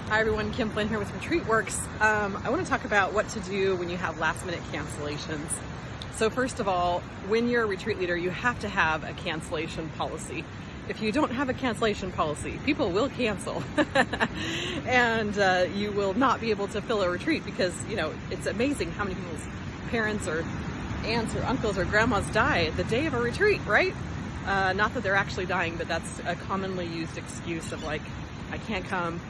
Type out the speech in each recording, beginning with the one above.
Hi everyone, Kim Flynn here with Retreat Works. I want to talk about what to do when you have last minute cancellations. So first of all, when you're a retreat leader, you have to have a cancellation policy. If you don't have a cancellation policy, people will cancel and you will not be able to fill a retreat because, you know, it's amazing how many people's parents or aunts or uncles or grandmas die the day of a retreat, right? Not that they're actually dying, but that's a commonly used excuse of like, I can't come.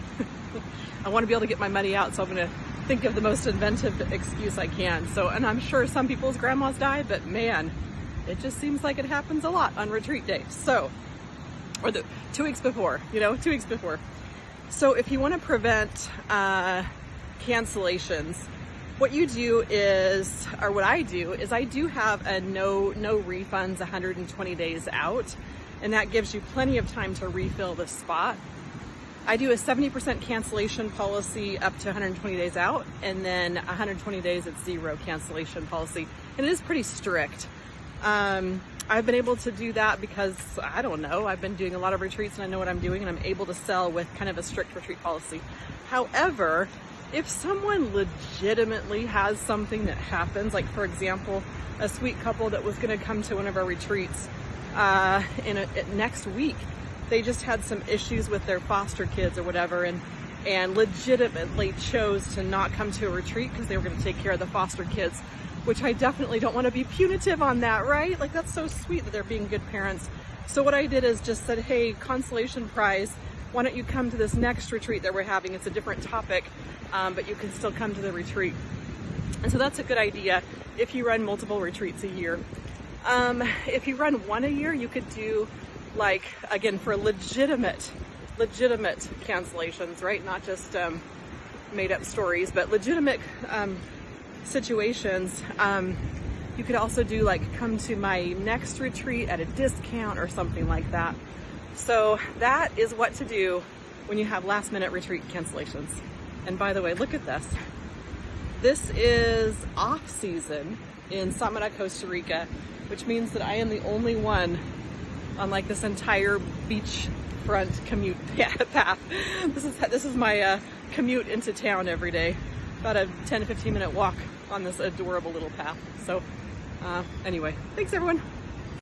I want to be able to get my money out, so I'm going to think of the most inventive excuse I can. So, and I'm sure some people's grandmas die, but man, it just seems like it happens a lot on retreat day. So, or the 2 weeks before, 2 weeks before. So if you want to prevent cancellations, what you do is, or what I do is I do have a no refunds 120 days out, and that gives you plenty of time to refill the spot. I do a 70% cancellation policy up to 120 days out, and then 120 days it's 0 cancellation policy. And it is pretty strict. I've been able to do that because, I don't know, I've been doing a lot of retreats and I know what I'm doing, and I'm able to sell with kind of a strict retreat policy. However, if someone legitimately has something that happens, like for example, a sweet couple that was gonna come to one of our retreats next week, they just had some issues with their foster kids or whatever, and legitimately chose to not come to a retreat because they were going to take care of the foster kids, which I definitely don't want to be punitive on that, right? Like, that's so sweet that they're being good parents. So what I did is just said, hey, consolation prize, why don't you come to this next retreat that we're having? It's a different topic, but you can still come to the retreat. And so that's a good idea if you run multiple retreats a year. If you run one a year, you could do, like, again, for legitimate cancellations, right? Not just made up stories, but legitimate situations. You could also do like, come to my next retreat at a discount or something like that. So that is what to do when you have last minute retreat cancellations. And by the way, look at this. This is off season in Samara, Costa Rica, which means that I am the only one on like this entire beachfront commute path. This is my commute into town every day. About a 10 to 15 minute walk on this adorable little path. So anyway, thanks everyone.